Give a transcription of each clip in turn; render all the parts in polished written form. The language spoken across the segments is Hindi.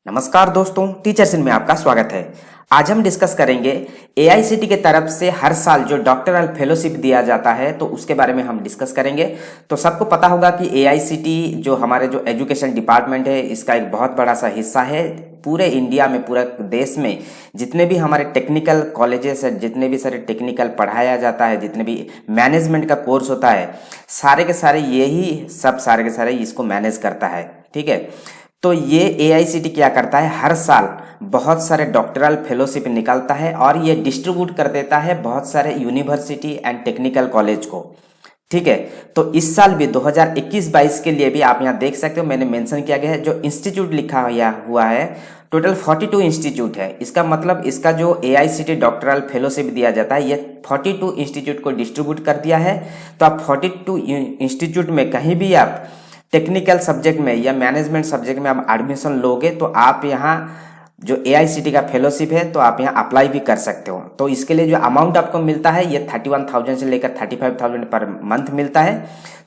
नमस्कार दोस्तों, टीचर्स इन में आपका स्वागत है। आज हम डिस्कस करेंगे एआईसीटी के तरफ से हर साल जो डॉक्टरल फेलोशिप दिया जाता है तो उसके बारे में हम डिस्कस करेंगे। तो सबको पता होगा कि एआईसीटी जो हमारे जो एजुकेशन डिपार्टमेंट है इसका एक बहुत बड़ा सा हिस्सा है। पूरे इंडिया में, पूरे देश में जितने भी हमारे टेक्निकल कॉलेजेस है, जितने भी सारे टेक्निकल पढ़ाया जाता है, जितने भी मैनेजमेंट का कोर्स होता है, सारे के सारे सारे के सारे इसको मैनेज करता है। ठीक है, तो ये एआईसीटी क्या करता है, हर साल बहुत सारे डॉक्टरल फेलोशिप निकालता है और ये डिस्ट्रीब्यूट कर देता है बहुत सारे यूनिवर्सिटी एंड टेक्निकल कॉलेज को। ठीक है, तो इस साल भी 2021-22 के लिए भी आप यहाँ देख सकते हो, मैंने मेंशन किया गया है जो इंस्टीट्यूट लिखा हुआ है, टोटल 42 इंस्टीट्यूट है। इसका मतलब इसका जो एआईसीटी डॉक्टरल फेलोशिप दिया जाता है ये 42 इंस्टीट्यूट को डिस्ट्रीब्यूट कर दिया है। तो आप 42 इंस्टीट्यूट में कहीं भी आप टेक्निकल सब्जेक्ट में या मैनेजमेंट सब्जेक्ट में आप एडमिशन लोगे तो आप यहाँ जो एआईसीटी का फेलोशिप है तो आप यहाँ अप्लाई भी कर सकते हो। तो इसके लिए जो अमाउंट आपको मिलता है ये 31,000 से लेकर 35,000 पर मंथ मिलता है।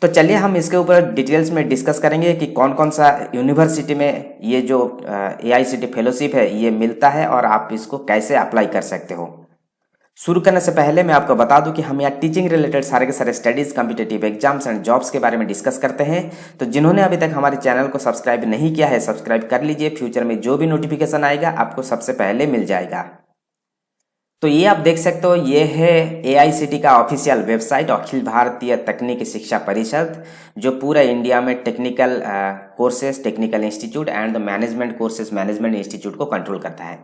तो चलिए हम इसके ऊपर डिटेल्स में डिस्कस करेंगे कि कौन कौन सा यूनिवर्सिटी में ये जो एआईसीटी फेलोशिप है ये मिलता है और आप इसको कैसे अप्लाई कर सकते हो। शुरू करने से पहले मैं आपको बता दूं कि हम यहाँ टीचिंग रिलेटेड सारे के सारे studies, competitive exams and jobs के बारे में डिस्कस करते हैं। तो जिन्होंने अभी तक हमारे चैनल को सब्सक्राइब नहीं किया है, सब्सक्राइब कर लीजिए। फ्यूचर में जो भी नोटिफिकेशन आएगा आपको सबसे पहले मिल जाएगा। तो ये आप देख सकते हो, ये है एआईसीटी का ऑफिशियल वेबसाइट, अखिल भारतीय तकनीकी शिक्षा परिषद, जो पूरा इंडिया में technical courses, technical institute and the management courses, management institute को कंट्रोल करता है।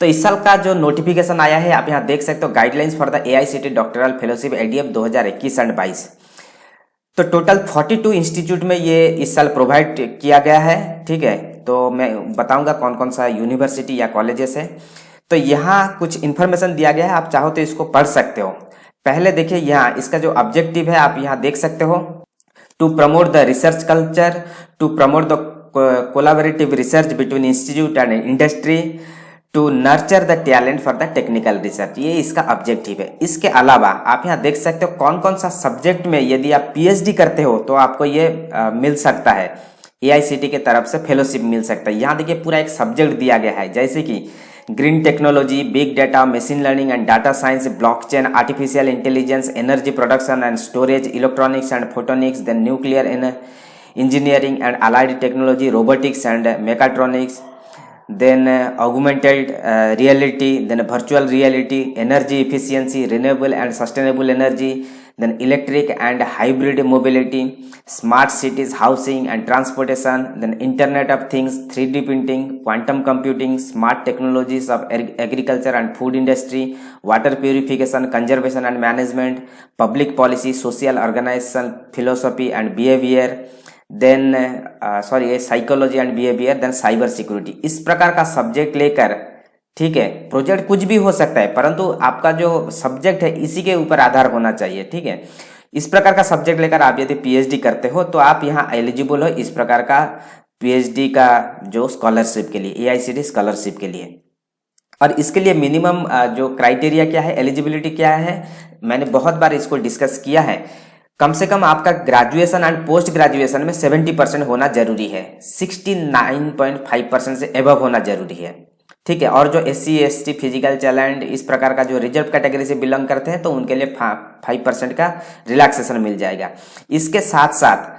तो इस साल का जो नोटिफिकेशन आया है आप यहाँ देख सकते हो, guidelines for the AICT doctoral fellowship ADF 2021 and 22। तो टोटल 42 इंस्टीट्यूट में ये इस साल प्रोवाइड किया गया है। ठीक है, तो मैं बताऊंगा कौन कौन सा यूनिवर्सिटी या कॉलेजेस है। तो यहाँ कुछ इन्फॉर्मेशन दिया गया है, आप चाहो तो इसको पढ़ सकते हो। पहले देखिए यहाँ इसका जो ऑब्जेक्टिव है आप यहाँ देख सकते हो, to promote the research culture, to promote the collaborative research between institute and industry, to nurture the talent for the technical research, ये इसका ऑब्जेक्टिव है। इसके अलावा आप यहाँ देख सकते हो कौन कौन सा सब्जेक्ट में यदि आप पीएचडी करते हो तो आपको ये मिल सकता है, एआईसीटी के तरफ से फेलोशिप मिल सकता है। यहाँ देखिए पूरा एक सब्जेक्ट दिया गया है, जैसे कि green technology, big data, machine learning and data science, blockchain, artificial intelligence, energy production and storage, electronics and photonics, then nuclear engineering and allied technology, robotics and mechatronics, then augmented reality, then virtual reality, energy efficiency, renewable and sustainable energy, then electric and hybrid mobility, smart cities, housing and transportation, then internet of things, 3D printing, quantum computing, smart technologies of agriculture and food industry, water purification, conservation and management, public policy, social organization, philosophy and behavior, then psychology and behaviour, then cyber security. इस प्रकार का सब्जेक्ट लेकर, ठीक है, प्रोजेक्ट कुछ भी हो सकता है परंतु आपका जो सब्जेक्ट है इसी के ऊपर आधार होना चाहिए। ठीक है, इस प्रकार का सब्जेक्ट लेकर आप यदि पीएचडी करते हो तो आप यहाँ एलिजिबल हो इस प्रकार का पीएचडी का जो स्कॉलरशिप के लिए, एआईसीटी स्कॉलरशिप के लिए। और इसके लिए मिनिमम जो क्राइटेरिया क्या है, एलिजिबिलिटी क्या है, मैंने बहुत बार इसको डिस्कस किया है। कम से कम आपका ग्रेजुएशन एंड पोस्ट ग्रेजुएशन में 70% होना जरूरी है, 69.5% से एबव होना जरूरी है। ठीक है, और जो SC ST फिजिकल चैलेंज इस प्रकार का जो रिजर्व कैटेगरी से बिलोंग करते हैं तो उनके लिए 5% का रिलैक्सेशन मिल जाएगा। इसके साथ साथ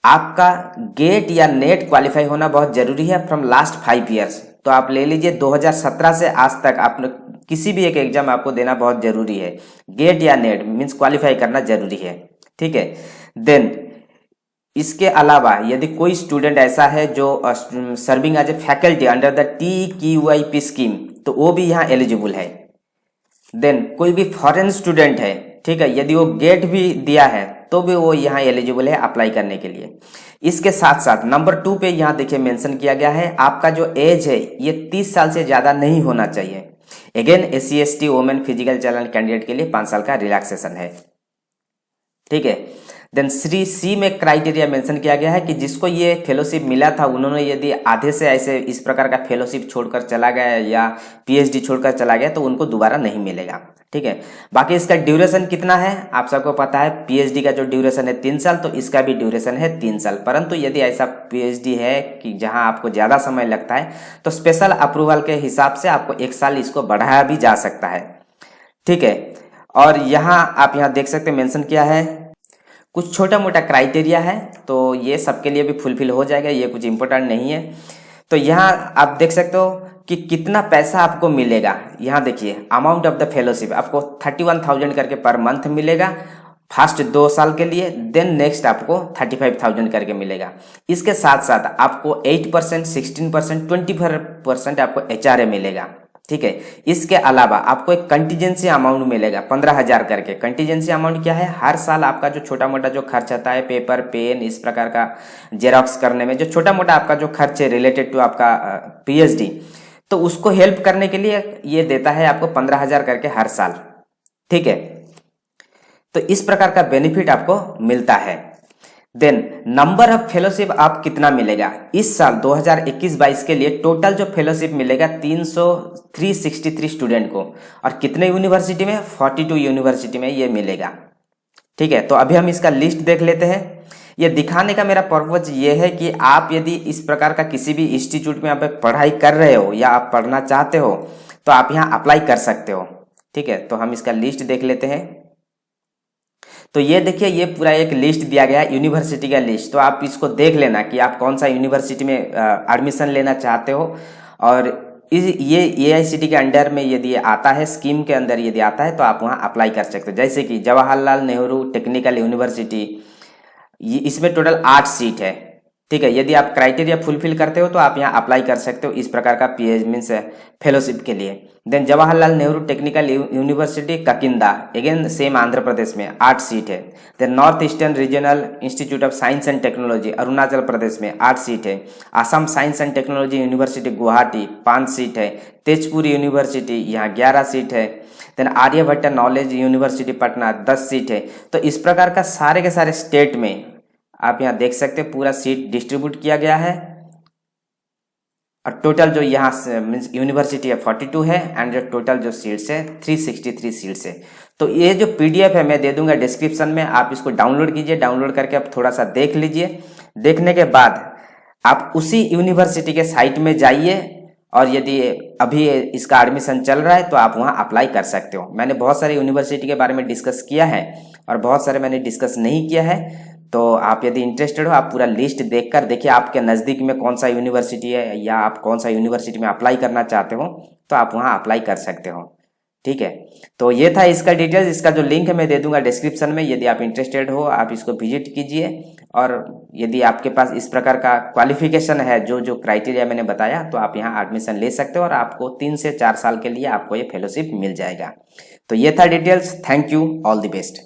आपका गेट या नेट क्वालिफाई होना बहुत जरूरी है फ्रॉम लास्ट 5 ईयर्स। तो आप ले लीजिए 2017 से आज तक आपने किसी भी एक एग्जाम आपको देना बहुत जरूरी है, गेट या नेट मीन्स क्वालिफाई करना जरूरी है। ठीक है, देन इसके अलावा यदि कोई स्टूडेंट ऐसा है जो serving as a faculty under the TQIP scheme तो वो भी यहाँ एलिजिबल है। देन कोई भी फॉरेन स्टूडेंट है, ठीक है, यदि वो गेट भी दिया है तो भी वो यहाँ एलिजिबल है अप्लाई करने के लिए। इसके साथ साथ नंबर 2 पे यहाँ देखिए मेंशन किया गया है, आपका जो एज है ये 30 साल से ज्यादा नहीं होना चाहिए। Again SC ST women physical challenge candidate के लिए 5 साल का रिलैक्सेशन है। ठीक है, देन सी में क्राइटेरिया मेंशन किया गया है कि जिसको ये फेलोशिप मिला था उन्होंने यदि आधे से ऐसे इस प्रकार का फेलोशिप छोड़कर चला गया या पीएचडी छोड़कर चला गया तो उनको दोबारा नहीं मिलेगा। ठीक है, बाकी इसका ड्यूरेशन कितना है आप सबको पता है, पीएचडी का जो ड्यूरेशन है 3 साल, तो इसका भी ड्यूरेशन है 3 साल। परंतु यदि ऐसा पीएचडी है कि जहां आपको ज़्यादा समय लगता है तो स्पेशल अप्रूवल के हिसाब से आपको 1 साल इसको बढ़ाया भी जा सकता है। ठीक है, और यहाँ आप यहाँ देख सकते हैं मेंशन किया है कुछ छोटा मोटा क्राइटेरिया है, तो ये सबके लिए भी फुलफिल हो जाएगा, ये कुछ इंपॉर्टेंट नहीं है। तो यहाँ आप देख सकते हो कि कितना पैसा आपको मिलेगा। यहाँ देखिए अमाउंट ऑफ द फेलोशिप आपको 31,000 करके पर मंथ मिलेगा फर्स्ट 2 साल के लिए, देन नेक्स्ट आपको 35,000 करके मिलेगा। इसके साथ साथ आपको 8%, 16%, 20% आपको एचआरए मिलेगा। ठीक है, इसके अलावा आपको एक कंटीजेंसी अमाउंट मिलेगा 15,000 करके। कंटीजेंसी अमाउंट क्या है, हर साल आपका जो छोटा मोटा जो खर्च आता है, पेपर पेन इस प्रकार का जेरॉक्स करने में, जो छोटा मोटा आपका जो खर्च है रिलेटेड टू आपका पीएचडी, तो उसको हेल्प करने के लिए ये देता है आपको 15,000 करके हर साल। ठीक है, तो इस प्रकार का बेनिफिट आपको मिलता है। देन नंबर ऑफ फेलोशिप आप कितना मिलेगा इस साल 2021-22 के लिए, टोटल जो फेलोशिप मिलेगा 363 स्टूडेंट को, और कितने यूनिवर्सिटी में, 42 यूनिवर्सिटी में ये मिलेगा। ठीक है, तो अभी हम इसका लिस्ट देख लेते हैं। ये दिखाने का मेरा पर्पज ये है कि आप यदि इस प्रकार का किसी भी इंस्टीट्यूट में आप पढ़ाई कर रहे हो या आप पढ़ना चाहते हो तो आप यहाँ अप्लाई कर सकते हो। ठीक है, तो हम इसका लिस्ट देख लेते हैं। तो ये देखिए ये पूरा एक लिस्ट दिया गया है, यूनिवर्सिटी का लिस्ट। तो आप इसको देख लेना कि आप कौन सा यूनिवर्सिटी में एडमिशन लेना चाहते हो, और ये एआईसीटी के अंडर में यदि आता है, स्कीम के अंदर यदि आता है तो आप वहाँ अप्लाई कर सकते हो। जैसे कि जवाहरलाल नेहरू टेक्निकल यूनिवर्सिटी, इसमें टोटल 8 सीट है। ठीक है, यदि आप क्राइटेरिया फुलफिल करते हो तो आप यहाँ अप्लाई कर सकते हो इस प्रकार का पीएच मीन्स फेलोशिप के लिए। Then Jawaharlal Nehru Technical University Kakinada, again same Andhra Pradesh में 8 सीट है। Then North Eastern Regional Institute of Science and Technology Arunachal Pradesh में 8 सीट है। Assam Science and Technology University Guwahati 5 seat है। तेजपुर यूनिवर्सिटी यहाँ 11 सीट है। Then Aryabhatta Knowledge University Patna 10 seat है। तो इस प्रकार का सारे के सारे स्टेट में आप यहाँ देख सकते हैं पूरा सीट डिस्ट्रीब्यूट किया गया है, और टोटल जो यहाँ मीन्स यूनिवर्सिटी है 42 है, एंड जो टोटल जो सीट्स है 363 सीट्स है। तो ये जो पीडीएफ है मैं दे दूंगा डिस्क्रिप्शन में, आप इसको डाउनलोड कीजिए, डाउनलोड करके आप थोड़ा सा देख लीजिए। देखने के बाद आप उसी यूनिवर्सिटी के साइट में जाइए, और यदि अभी इसका एडमिशन चल रहा है तो आप वहाँ अप्लाई कर सकते हो। मैंने बहुत सारे यूनिवर्सिटी के बारे में डिस्कस किया है और बहुत सारे मैंने डिस्कस नहीं किया है। तो आप यदि इंटरेस्टेड हो आप पूरा लिस्ट देखकर देखिए आपके नज़दीक में कौन सा यूनिवर्सिटी है, या आप कौन सा यूनिवर्सिटी में अप्लाई करना चाहते हो तो आप वहाँ अप्लाई कर सकते हो। ठीक है, तो ये था इसका डिटेल्स। इसका जो लिंक है मैं दे दूंगा डिस्क्रिप्शन में, यदि आप इंटरेस्टेड हो आप इसको विजिट कीजिए। और यदि आपके पास इस प्रकार का क्वालिफिकेशन है जो क्राइटेरिया मैंने बताया, तो आप यहाँ एडमिशन ले सकते हो और आपको 3 से 4 साल के लिए आपको ये फेलोशिप मिल जाएगा। तो ये था details. Thank you, all the best.